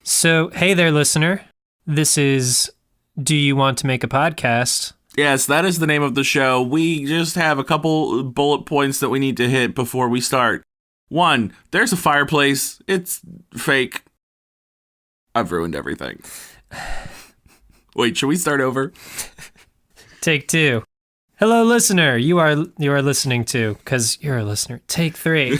So, hey there, listener. This is Do You Want to Make a Podcast? Yes, that is the name of the show. We just have a couple bullet points that we need to hit before we start. 1, there's a fireplace. It's fake. I've ruined everything. Wait, should we start over? Take 2. Hello, listener. You are listening to, because you're a listener. Take 3.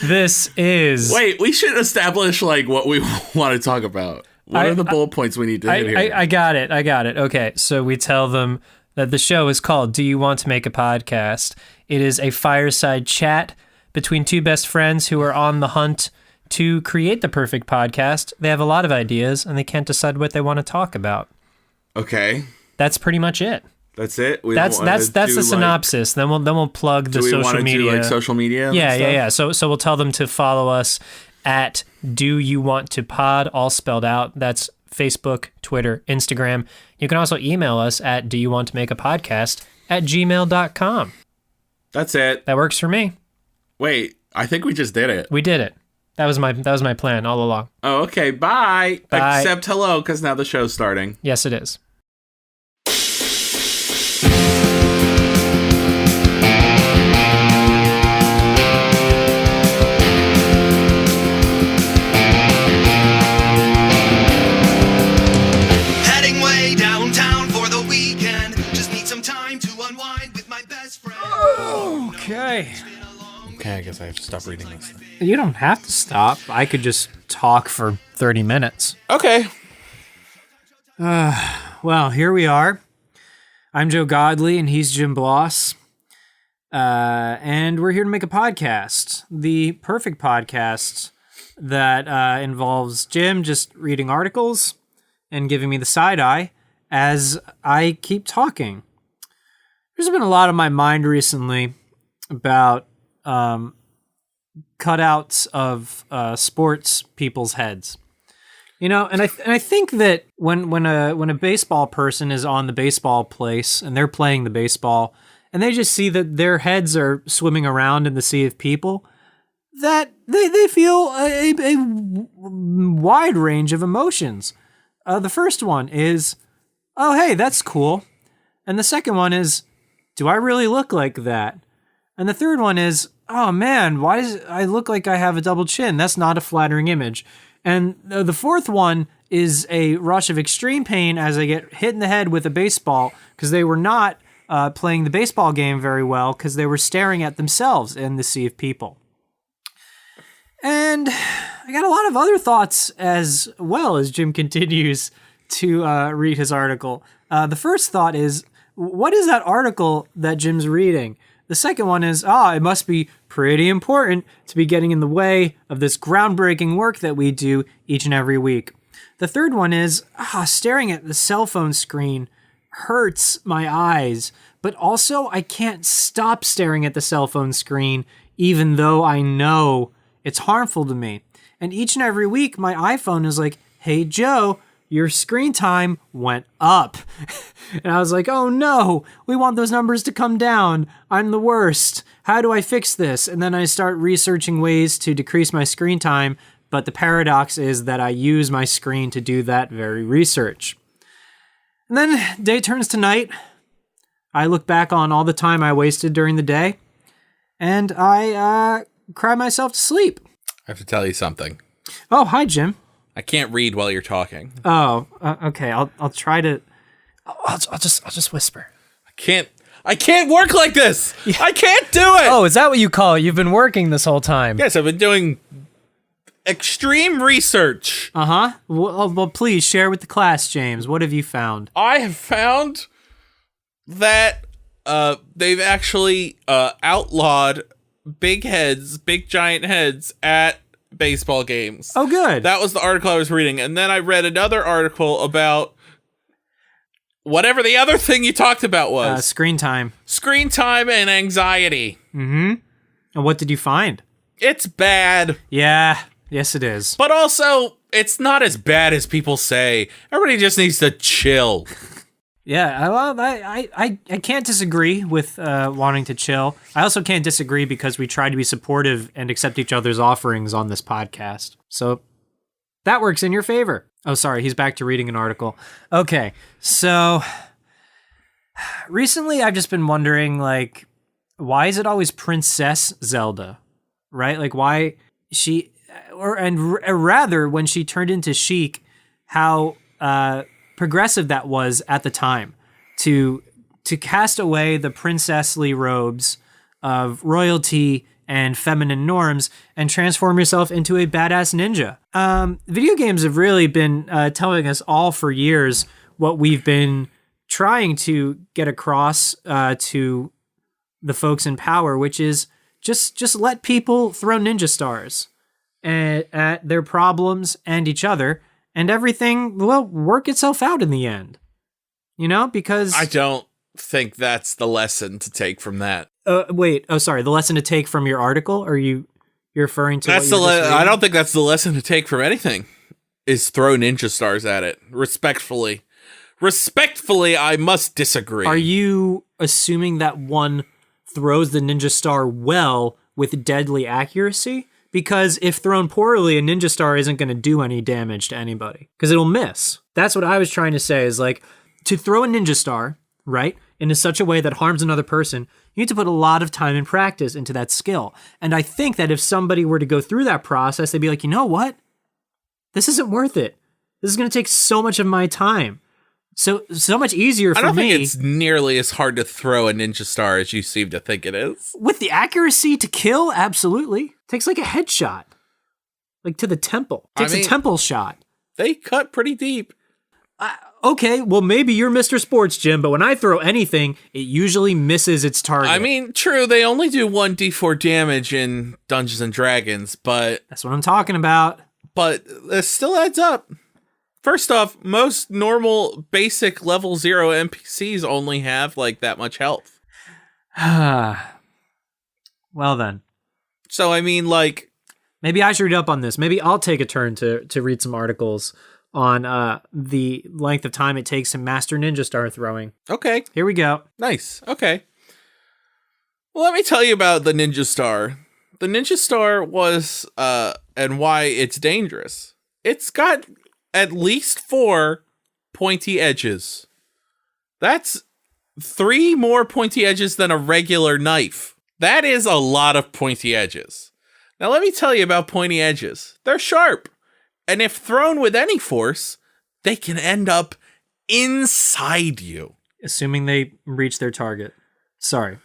This is... Wait, we should establish, what we want to talk about. What are the bullet points we need to hit here? I got it. Okay, so we tell them that the show is called Do You Want to Make a Podcast? It is a fireside chat between two best friends who are on the hunt to create the perfect podcast. They have a lot of ideas, and they can't decide what they want to talk about. Okay. That's pretty much it. That's it. That's the synopsis. Then we'll plug the social media. Do we want to do social media? Yeah. So we'll tell them to follow us at Do You Want to Pod, all spelled out. That's Facebook, Twitter, Instagram. You can also email us at Do You Want to Make a Podcast at gmail.com. That's it. That works for me. Wait, I think we just did it. We did it. That was my plan all along. Oh, okay. Bye. Except hello, because now the show's starting. Yes, it is. Okay, I guess I have to stop reading this. You don't have to stop. I could just talk for 30 minutes. Okay. Well, here we are. I'm Joe Godley, and he's Jim Bloss. And we're here to make a podcast. The perfect podcast that involves Jim just reading articles and giving me the side eye as I keep talking. There's been a lot on my mind recently about cutouts of sports people's heads, and I think that when a baseball person is on the baseball place and they're playing the baseball and they just see that their heads are swimming around in the sea of people, that they feel a wide range of emotions. The first one is, oh hey, that's cool, and the second one is, do I really look like that? And the third one is, oh man, why does I look like I have a double chin? That's not a flattering image. And the fourth one is a rush of extreme pain as I get hit in the head with a baseball because they were not playing the baseball game very well because they were staring at themselves in the sea of people. And I got a lot of other thoughts as well as Jim continues to read his article. The first thought is, what is that article that Jim's reading? The second one is, it must be pretty important to be getting in the way of this groundbreaking work that we do each and every week. The third one is, staring at the cell phone screen hurts my eyes, but also I can't stop staring at the cell phone screen even though I know it's harmful to me. And each and every week, my iPhone is like, hey, Joe, your screen time went up. And I was like, oh no, we want those numbers to come down. I'm the worst. How do I fix this? And then I start researching ways to decrease my screen time. But the paradox is that I use my screen to do that very research. And then day turns to night. I look back on all the time I wasted during the day. And I cry myself to sleep. I have to tell you something. Oh, hi, Jim. I can't read while you're talking. Oh, okay. I'll try to. I'll just whisper. I can't work like this. Yeah. I can't do it. Oh, is that what you call it? You've been working this whole time. Yes, I've been doing extreme research. Uh-huh. Well, please share with the class, James. What have you found? I have found that they've actually outlawed big giant heads at baseball games. Oh, good. That was the article I was reading. And then I read another article about whatever the other thing you talked about was. Screen time. Screen time and anxiety. Mm-hmm. And what did you find? It's bad. Yeah. Yes, it is. But also, it's not as bad as people say. Everybody just needs to chill. Yeah, I can't disagree with wanting to chill. I also can't disagree because we try to be supportive and accept each other's offerings on this podcast. So that works in your favor. Oh, sorry, he's back to reading an article. Okay, so recently I've just been wondering, like, why is it always Princess Zelda, right? Like, why she, rather when she turned into Sheik, how progressive that was at the time to cast away the princessly robes of royalty and feminine norms and transform yourself into a badass ninja. Video games have really been telling us all for years what we've been trying to get across to the folks in power, which is just let people throw ninja stars at their problems and each other, and everything will work itself out in the end. You know, because I don't think that's the lesson to take from that. Wait. Oh, sorry. The lesson to take from your article? Are you're referring to? That's I don't think that's the lesson to take from anything. Is throw ninja stars at it. Respectfully, I must disagree. Are you assuming that one throws the ninja star well with deadly accuracy? Because if thrown poorly, a ninja star isn't going to do any damage to anybody because it'll miss. That's what I was trying to say. Is like to throw a ninja star right in such a way that harms another person. You need to put a lot of time and practice into that skill. And I think that if somebody were to go through that process, they'd be like, you know what? This isn't worth it. This is going to take so much of my time. So much easier for me. I don't think it's nearly as hard to throw a ninja star as you seem to think it is. With the accuracy to kill, absolutely. Takes like a headshot. Like to the temple. Takes a temple shot. They cut pretty deep. Okay, well, maybe you're Mr. Sports, Jim, but when I throw anything, it usually misses its target. I mean, true, they only do 1d4 damage in Dungeons and Dragons, but... That's what I'm talking about. But it still adds up. First off, most normal, basic level 0 NPCs only have, like, that much health. Well, then. So, I mean, like... Maybe I should read up on this. Maybe I'll take a turn to read some articles on the length of time it takes to master ninja star throwing. Okay. Here we go. Nice. Okay. Well, let me tell you about the ninja star. The ninja star was, and why it's dangerous. It's got at least 4 pointy edges. That's 3 more pointy edges than a regular knife. That is a lot of pointy edges. Now, let me tell you about pointy edges. They're sharp. And if thrown with any force, they can end up inside you. Assuming they reach their target. Sorry,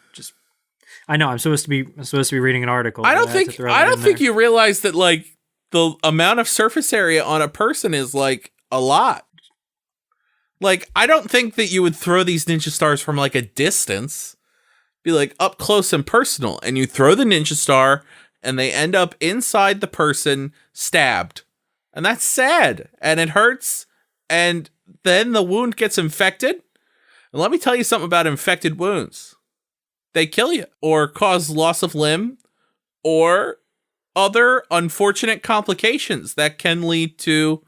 I know I'm supposed to be reading an article. I don't think you realize that like the amount of surface area on a person is like a lot. Like I don't think that you would throw these ninja stars from like a distance. Be like up close and personal, and you throw the ninja star and they end up inside the person stabbed. And that's sad, and it hurts, and then the wound gets infected. And let me tell you something about infected wounds. They kill you, or cause loss of limb, or other unfortunate complications that can lead to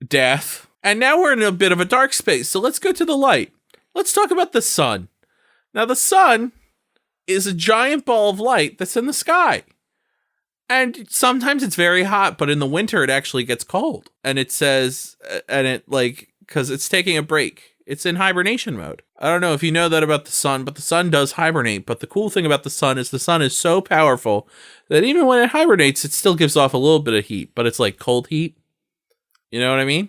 death. And now we're in a bit of a dark space, so let's go to the light. Let's talk about the sun. Now, the sun is a giant ball of light that's in the sky. And sometimes it's very hot, but in the winter it actually gets cold. And it says, and it like, because it's taking a break. It's in hibernation mode. I don't know if you know that about the sun, but the sun does hibernate. But the cool thing about the sun is so powerful that even when it hibernates, it still gives off a little bit of heat, but it's like cold heat. You know what I mean?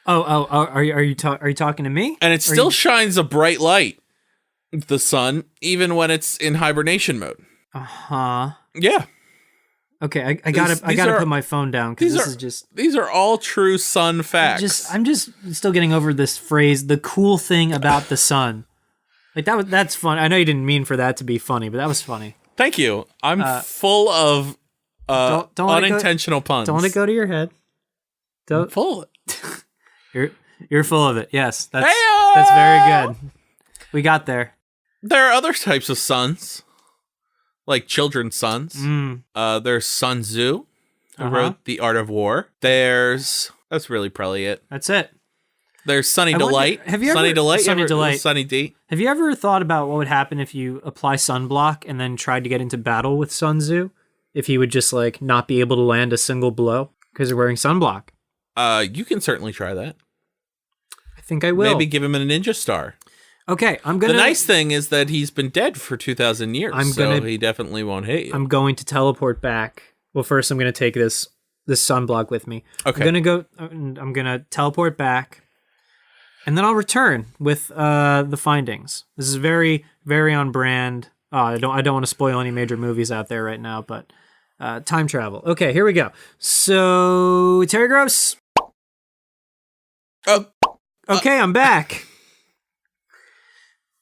Are you talking to me? And it still shines a bright light, the sun, even when it's in hibernation mode. Uh-huh. Yeah. Okay, I gotta put my phone down because these are all true sun facts. I'm just still getting over this phrase. The cool thing about the sun, like that's fun. I know you didn't mean for that to be funny, but that was funny. Thank you. I'm full of don't unintentional puns. Don't let it go to your head. I'm full. You're full of it. Yes, that's very good. We got there. There are other types of suns. Like children's sons. There's Sun Tzu, who wrote The Art of War. That's really probably it. That's it. There's Sunny I wonder- Delight. have you Sunny ever- Delight? Sunny Delight. Sunny D. Have you ever thought about what would happen if you apply sunblock and then tried to get into battle with Sun Tzu? If he would just like not be able to land a single blow because you're wearing sunblock? You can certainly try that. I think I will. Maybe give him a ninja star. Okay, I'm gonna. The nice thing is that he's been dead for 2,000 years, so he definitely won't hate you. I'm going to teleport back. Well, first I'm gonna take this sunblock with me. Okay. I'm gonna teleport back, and then I'll return with the findings. This is very, very on brand. I don't want to spoil any major movies out there right now, but time travel. Okay, here we go. So Terry Gross. Oh, Okay, I'm back.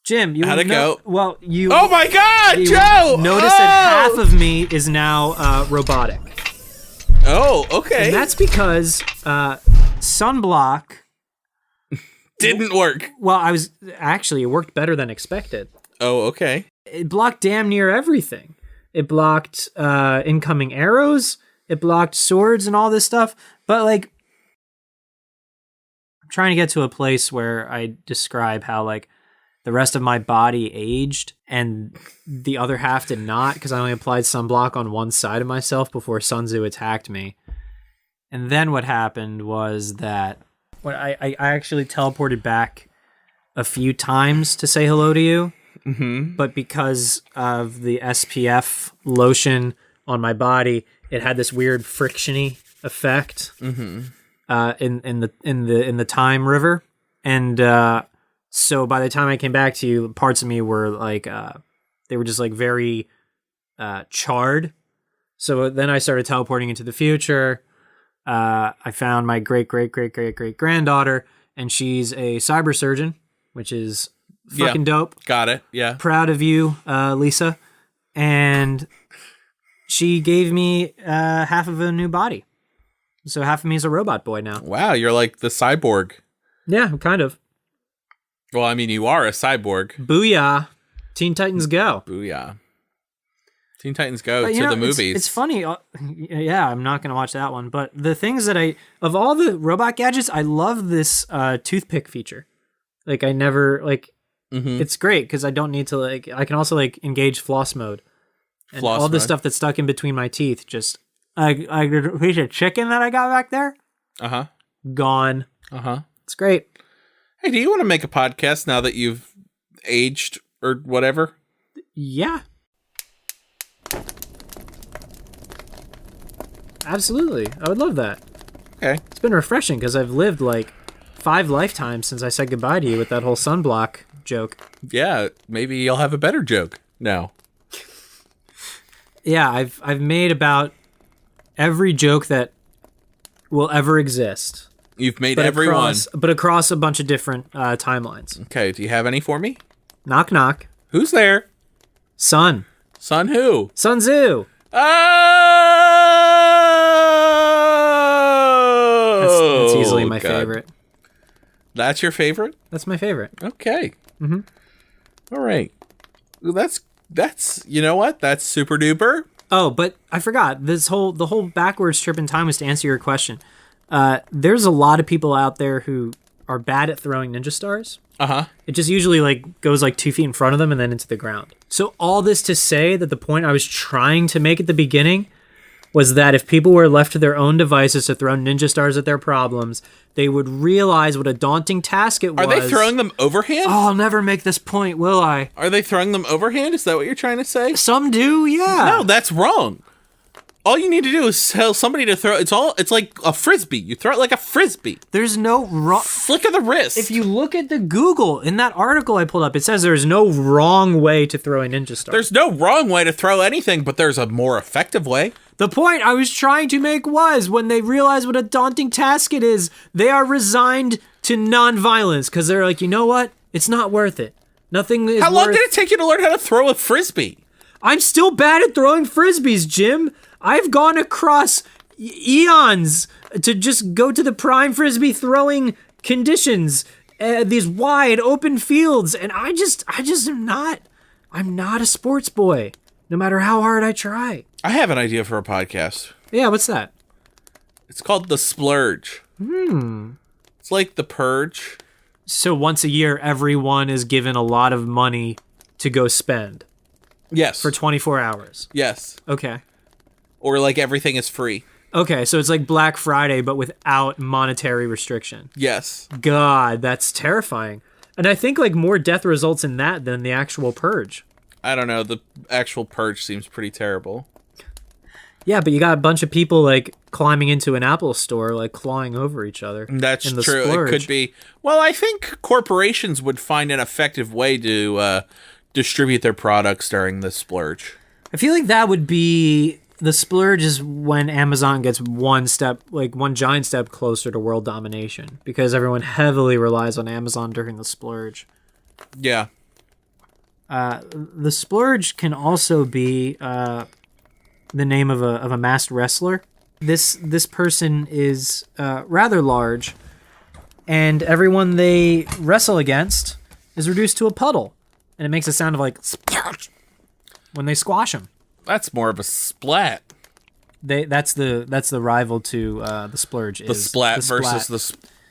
Jim, How'd it go? Well, you. oh my God, you Joe! Notice that half of me is now robotic. Oh, okay. And that's because sunblock Didn't work. Well, it worked better than expected. Oh, okay. It blocked damn near everything. It blocked incoming arrows. It blocked swords and all this stuff. But like, I'm trying to get to a place where I describe how like the rest of my body aged and the other half did not, because I only applied sunblock on one side of myself before Sun Tzu attacked me. And then what happened was that when I actually teleported back a few times to say hello to you, but because of the SPF lotion on my body, it had this weird frictiony effect in the time river, and so by the time I came back to you, parts of me were like they were just like very charred. So then I started teleporting into the future. I found my great granddaughter, and she's a cyber surgeon, which is fucking dope. Got it. Yeah. Proud of you, Lisa. And she gave me half of a new body. So half of me is a robot boy now. Wow, you're like the cyborg. Yeah, kind of. Well, I mean, you are a cyborg. Booyah. Teen Titans Go. Booyah. Teen Titans Go But, the movies. It's funny. Yeah, I'm not going to watch that one. But the things that of all the robot gadgets, I love this toothpick feature. Like, I never, like, it's great because I don't need to, like, I can also, like, engage floss mode. And Floss all the mode. stuff that's stuck in between my teeth, just, like a piece of chicken that I got back there, Uh-huh. gone. Uh-huh. It's great. Hey, do you want to make a podcast now that you've aged or whatever? Yeah. Absolutely. I would love that. Okay. It's been refreshing because I've lived like 5 lifetimes since I said goodbye to you with that whole sunblock joke. Yeah, maybe you'll have a better joke now. Yeah, I've made about every joke that will ever exist. You've made everyone. But across a bunch of different timelines. Okay, do you have any for me? Knock knock. Who's there? Sun. Sun who? Sun Tzu. Oh! That's easily my God. favorite. That's your favorite? That's my favorite. Okay. Mm-hmm. All right. Well, that's you know what? That's super duper. Oh, but I forgot. The whole backwards trip in time was to answer your question. There's a lot of people out there who are bad at throwing ninja stars. Uh-huh. It just usually like goes like 2 feet in front of them and then into the ground. So all this to say that the point I was trying to make at the beginning was that if people were left to their own devices to throw ninja stars at their problems, they would realize what a daunting task it was. Are they throwing them overhand? Oh, I'll never make this point, will I? Are they throwing them overhand? Is that what you're trying to say? Some do, yeah. No, that's wrong. All you need to do is tell somebody to throw. It's like a frisbee. You throw it like a frisbee. There's no wrong. Flick of the wrist. If you look at the Google in that article I pulled up, it says there's no wrong way to throw a ninja star. There's no wrong way to throw anything, but there's a more effective way. The point I was trying to make was when they realize what a daunting task it is, they are resigned to non-violence because they're like, you know what? It's not worth it. Nothing is How long worth- did it take you to learn how to throw a frisbee? I'm still bad at throwing frisbees, Jim. I've gone across eons to just go to the prime frisbee throwing conditions, these wide open fields, and I just am not. I'm not a sports boy, no matter how hard I try. I have an idea for a podcast. Yeah, what's that? It's called The Splurge. It's It's like The Purge. So once a year, everyone is given a lot of money to go spend Yes. for 24 hours. Yes. Okay. Or like everything is free. Okay, so it's like Black Friday, but without monetary restriction. Yes. God, that's terrifying. And I think like more death results in that than the actual purge. I don't know. The actual purge seems pretty terrible. Yeah, but you got a bunch of people like climbing into an Apple store, like clawing over each other. That's in the true. splurge. It could be. Well, I think corporations would find an effective way to distribute their products during the splurge. I feel like that would be the splurge is when Amazon gets one giant step closer to world domination because everyone heavily relies on Amazon during the splurge. Yeah. The splurge can also be the name of a masked wrestler. This person is rather large, and everyone they wrestle against is reduced to a puddle, and it makes a sound of like when they squash him. That's more of a splat. That's the rival to the splurge. The splat versus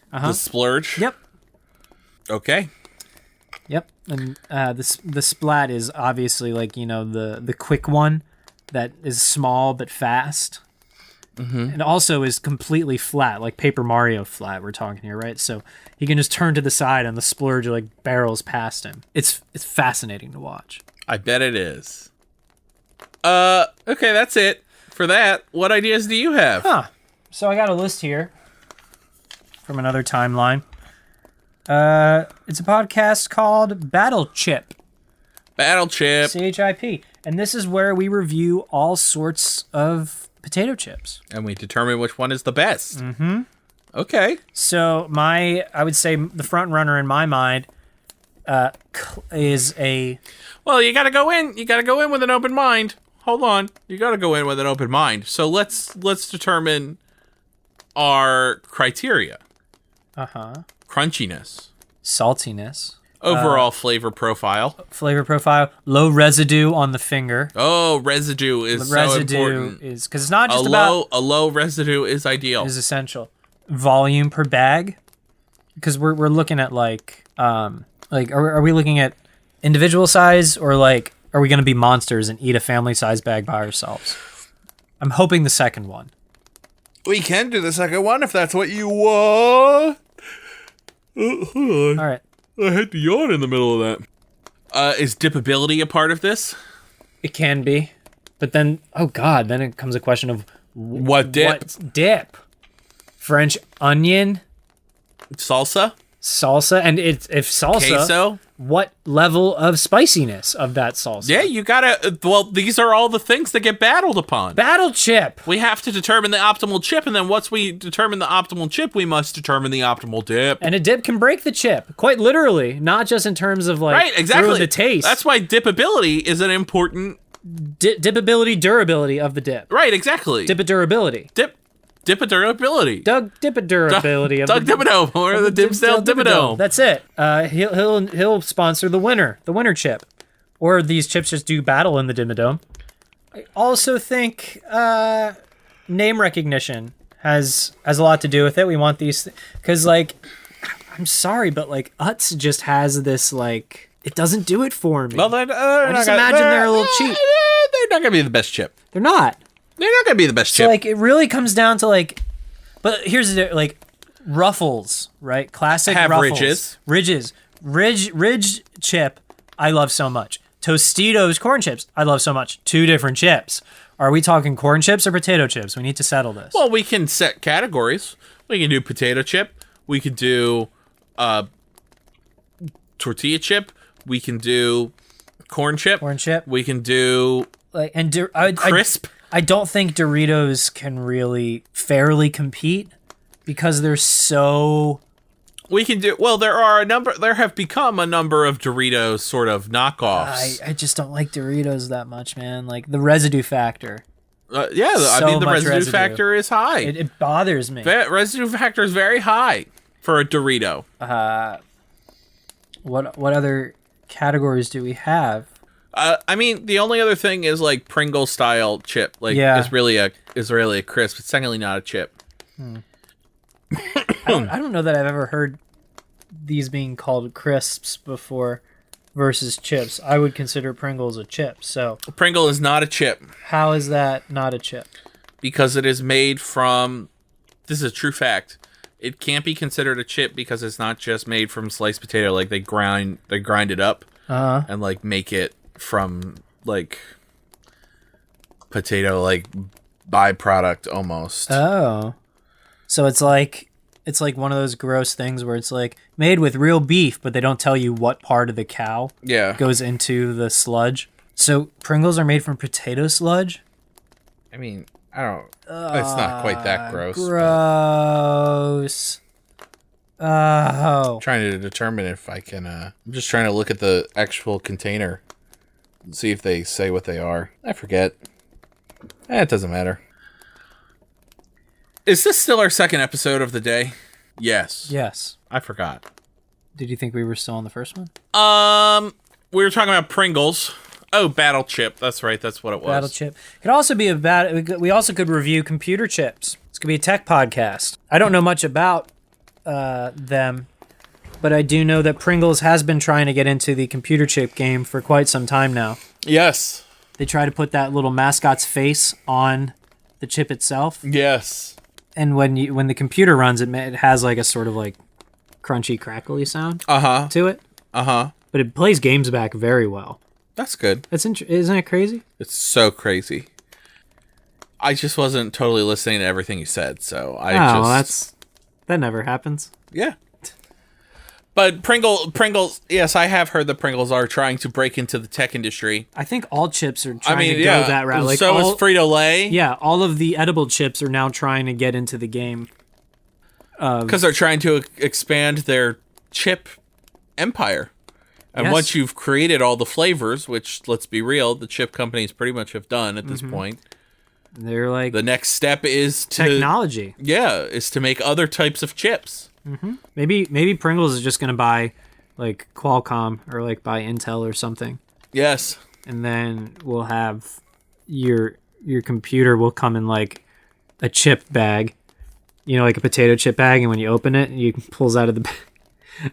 the splurge. Yep. Okay. Yep. And the splat is obviously like the quick one that is small but fast. Mm-hmm. And also is completely flat, like Paper Mario flat. We're talking here, right? So he can just turn to the side, and the splurge like barrels past him. It's fascinating to watch. I bet it is. Okay, that's it for that. What ideas do you have? So I got a list here from another timeline. It's a podcast called Battle Chip. Battle Chip. CHIP. And this is where we review all sorts of potato chips. And we determine which one is the best. Mm-hmm. Okay. So I would say the front runner in my mind is a... Well, you gotta go in. You gotta go in with an open mind. Hold on. You gotta go in with an open mind. So let's determine our criteria. Crunchiness. Saltiness. Overall flavor profile. Flavor profile. Low residue on the finger. Oh, residue is so important. Is because it's not just a low residue is ideal. Is essential. Volume per bag, because we're looking at are we looking at individual size, or like are we going to be monsters and eat a family size bag by ourselves? I'm hoping the second one. We can do the second one if that's what you want. Hold on. All right. I had to yawn in the middle of that. Is dipability a part of this? It can be, but then then it comes a question of what dip? What dip? French onion, salsa, and if salsa, queso. What level of spiciness of that salsa? Yeah, you gotta. Well, these are all the things that get battled upon. Battle chip. We have to determine the optimal chip, and then once we determine the optimal chip, we must determine the optimal dip. And a dip can break the chip, quite literally, not just in terms of like right, exactly. ruin the taste. That's why dipability is an important dipability, durability of the dip. Right, exactly. Dipidurability. Dipidurability. Doug Dipidurability of Doug Dipidome, or the Dimsdale Dipidome. That's it. He'll sponsor the winner chip, or these chips just do battle in the Dimmadome. I also think name recognition has a lot to do with it. We want these because I'm sorry, but like Utz just has this like it doesn't do it for me. Well, I just imagine they're a little cheap. They're not gonna be the best chip. They're not. They're not gonna be the best chip. So like it really comes down to like, but here's the like Ruffles, right? Classic have Ruffles. Ridge chip. I love so much. Tostitos corn chips. I love so much. Two different chips. Are we talking corn chips or potato chips? We need to settle this. Well, we can set categories. We can do potato chip. We could do tortilla chip. We can do corn chip. We can do crisp. I don't think Doritos can really fairly compete because they're so... We can do... Well, there have become a number of Doritos sort of knockoffs. I just don't like Doritos that much, man. Like, the residue factor. I mean, the residue factor is high. It bothers me. Residue factor is very high for a Dorito. What other categories do we have? I mean, the only other thing is like Pringle style chip. Like, is really a crisp. It's technically not a chip. I don't know that I've ever heard these being called crisps before versus chips. I would consider Pringles a chip. So Pringle is not a chip how is that not a chip? because it is made from. This is a true fact. It can't be considered a chip because it's not just made from sliced potato. Like they grind it up and like make it from like potato like byproduct almost. Oh. So it's like one of those gross things where it's like made with real beef, but they don't tell you what part of the cow Yeah. goes into the sludge. So Pringles are made from potato sludge? I mean, I don't. It's not quite that gross. Gross. Oh. Trying to determine if I can. I'm just trying to look at the actual container and see if they say what they are. I forget. It doesn't matter. Is this still our second episode of the day? Yes. Yes. I forgot. Did you think we were still on the first one? We were talking about Pringles. Oh, Battle Chip. That's right. That's what it was. Battle chip. Could also be we also could review computer chips. This could be a tech podcast. I don't know much about them, but I do know that Pringles has been trying to get into the computer chip game for quite some time now. Yes. They try to put that little mascot's face on the chip itself, Yes. and when the computer runs it, it has like a sort of like crunchy, crackly sound to it. But it plays games back very well. That's good. Isn't it crazy? It's so crazy. I just wasn't totally listening to everything you said, so that never happens. Yeah. But Pringles, yes, I have heard that Pringles are trying to break into the tech industry. I think all chips are trying to go that route. Like so is Frito-Lay. Yeah, all of the edible chips are now trying to get into the game. Because they're trying to expand their chip empire. And once you've created all the flavors, which, let's be real, the chip companies pretty much have done at this point. They're like... The next step is technology. Is to make other types of chips. Mm-hmm. Maybe Pringles is just going to buy, like, Qualcomm or, like, buy Intel or something. Yes. And then we'll have your computer will come in, like, a chip bag. You know, like a potato chip bag, and when you open it, you pulls out of the bag.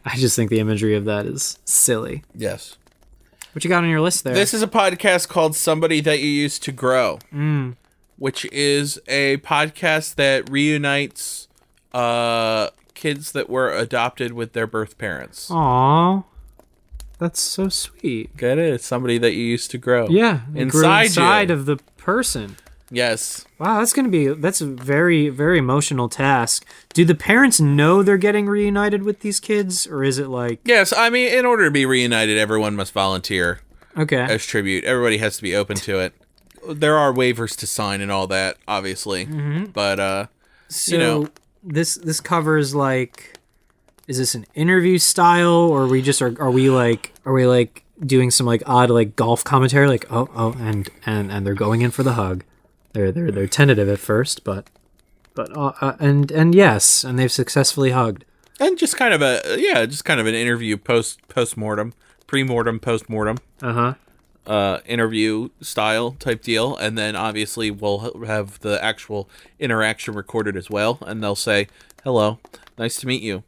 I just think the imagery of that is silly. Yes. What you got on your list there? This is a podcast called Somebody That You Used to Grow, which is a podcast that reunites kids that were adopted with their birth parents. Aww. That's so sweet. Get it? It's somebody that you used to grow. Yeah. Inside of the person. Yes. Wow, that's a very, very emotional task. Do the parents know they're getting reunited with these kids, or is it like... Yes, I mean, in order to be reunited, everyone must volunteer okay. as tribute. Everybody has to be open to it. There are waivers to sign and all that, obviously. But, so you know... This covers, like... Is this an interview style, or are we like doing some, like, odd, like, golf commentary? Like, and they're going in for the hug. They're tentative at first, but yes, and they've successfully hugged. And just kind of an interview post-mortem, pre-mortem, post-mortem. Interview style type deal, and then obviously we'll have the actual interaction recorded as well, and they'll say, "Hello, nice to meet you.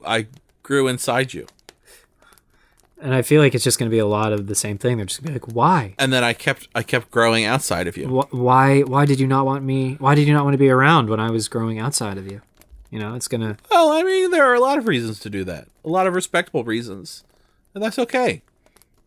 I grew inside you." And I feel like it's just going to be a lot of the same thing. They're just going to be like, "Why?" And then I kept growing outside of you. Why did you not want me? Why did you not want to be around when I was growing outside of you? You know, it's going to... Well, I mean, there are a lot of reasons to do that. A lot of respectable reasons. And that's okay.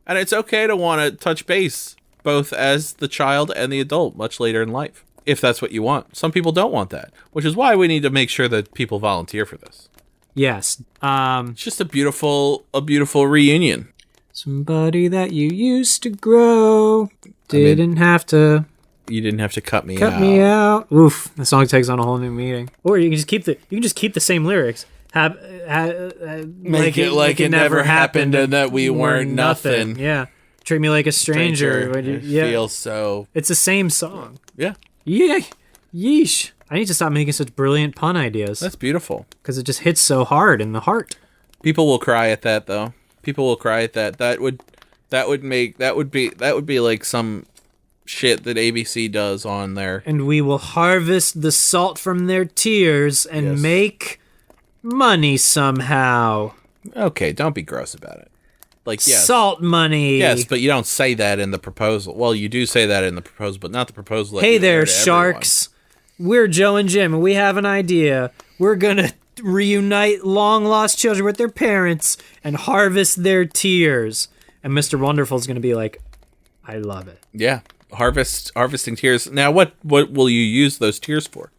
And it's okay to want to touch base, both as the child and the adult, much later in life, if that's what you want. Some people don't want that, which is why we need to make sure that people volunteer for this. Yes. It's just a beautiful reunion. Somebody that you used to grow didn't have to... You didn't have to cut me out. Oof. The song takes on a whole new meaning. Or you can just keep the same lyrics. Make it like it never happened and that we weren't nothing. Yeah. Treat me like a stranger. Feels so... It's the same song. Yeah. Yeah. Yeesh. I need to stop making such brilliant pun ideas. That's beautiful. Because it just hits so hard in the heart. People will cry at that, though. People will cry at that. That would be like some shit that ABC does on there. And we will harvest the salt from their tears and make money somehow. Okay, don't be gross about it. Like, yes. Salt money. Yes, but you don't say that in the proposal. Well, you do say that in the proposal, but not the proposal. Hey there, sharks. We're Joe and Jim, and we have an idea. We're going to reunite long-lost children with their parents and harvest their tears. And Mr. Wonderful's going to be like, I love it. Yeah, harvesting tears. Now, what will you use those tears for?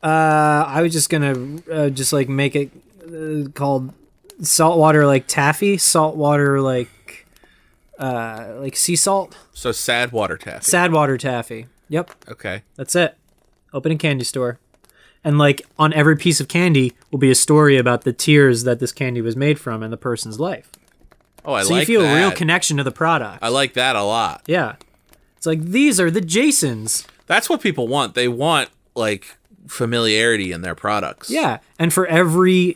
I was just going to just, like, make it called saltwater, like, taffy. Saltwater, like sea salt. So sad water taffy. Sad water taffy. Yep. Okay. That's it. Open a candy store. And, like, on every piece of candy will be a story about the tears that this candy was made from in the person's life. Oh, I like that. So you feel a real connection to the product. I like that a lot. Yeah. It's like, these are the Jasons. That's what people want. They want, like, familiarity in their products. Yeah. And for every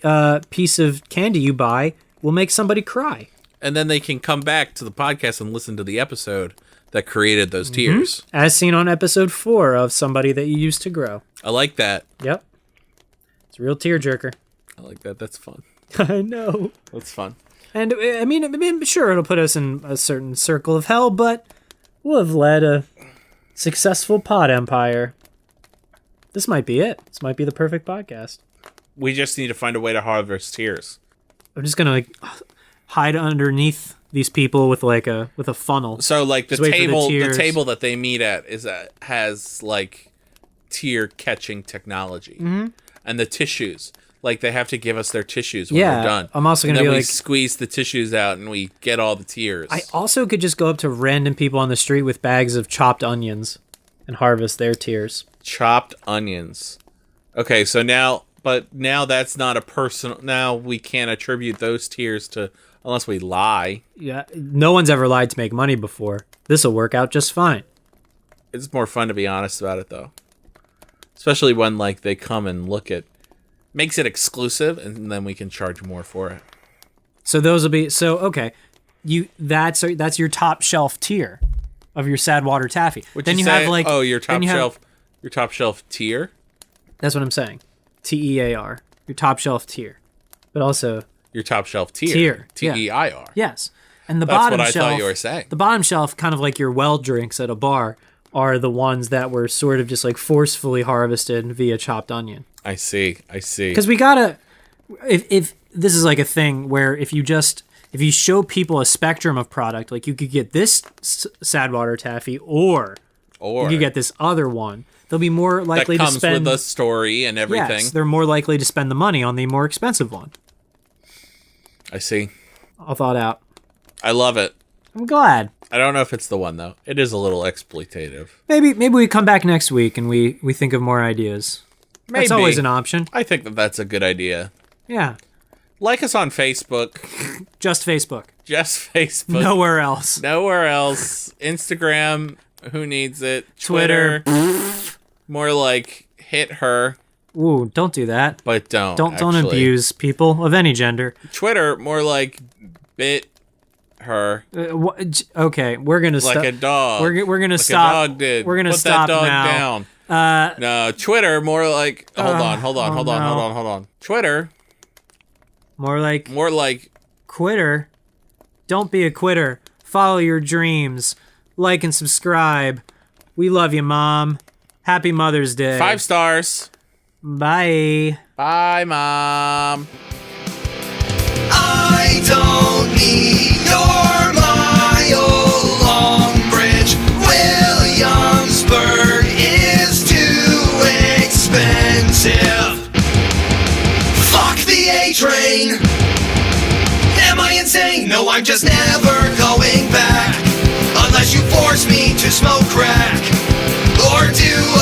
piece of candy you buy, we'll make somebody cry. And then they can come back to the podcast and listen to the episode that created those tears. As seen on episode 4 of Somebody That You Used to Grow. I like that. Yep. It's a real tearjerker. I like that. That's fun. I know. That's fun. And, I mean, sure, it'll put us in a certain circle of hell, but we'll have led a successful pod empire. This might be it. This might be the perfect podcast. We just need to find a way to harvest tears. I'm just going to, like, hide underneath these people with a funnel. So, like, the tears. table that they meet at has like tear catching technology, and the tissues. Like, they have to give us their tissues when we're done. I'm also going to be we like, squeeze the tissues out and we get all the tears. I also could just go up to random people on the street with bags of chopped onions and harvest their tears. Chopped onions. Okay, so now that's not a personal. Now we can't attribute those tears to. Unless we lie. Yeah, no one's ever lied to make money before. This'll work out just fine. It's more fun to be honest about it, though. Especially when, like, they come and look at... Makes it exclusive, and then we can charge more for it. So those will be... So, okay. That's your top shelf tier of your sad water taffy. Then you have, like... Oh, your top shelf tier? That's what I'm saying. TEAR. Your top shelf tier. But also... Your top shelf tier. TEIR. Yes. And the That's bottom what I shelf, thought you were saying. The bottom shelf, kind of like your well drinks at a bar, are the ones that were sort of just like forcefully harvested via chopped onion. I see. Because we gotta, if this is like a thing where if you show people a spectrum of product, like you could get this sad water taffy, or you could get this other one. They'll be more likely to spend. That comes with a story and everything. Yes, they're more likely to spend the money on the more expensive one. I see. All thought out. I love it. I'm glad. I don't know if it's the one, though. It is a little exploitative. Maybe we come back next week and we think of more ideas. Maybe. That's always an option. I think that's a good idea. Yeah. Like us on Facebook. Just Facebook. Just Facebook. Nowhere else. Nowhere else. Instagram. Who needs it? Twitter. More like hit her. Ooh, don't do that. But don't abuse people of any gender. Twitter, more like bit her. Okay, we're gonna stop. Like a dog. We're gonna like stop. A dog did. We're gonna Put stop that dog now. Down. No, Twitter, more like. Hold on. Twitter. More like. Quitter. Don't be a quitter. Follow your dreams. Like and subscribe. We love you, Mom. Happy Mother's Day. 5 stars. Bye. Bye, Mom. I don't need your mile long bridge. Williamsburg is too expensive. Fuck the A train. Am I insane? No, I'm just never going back. Unless you force me to smoke crack. Or do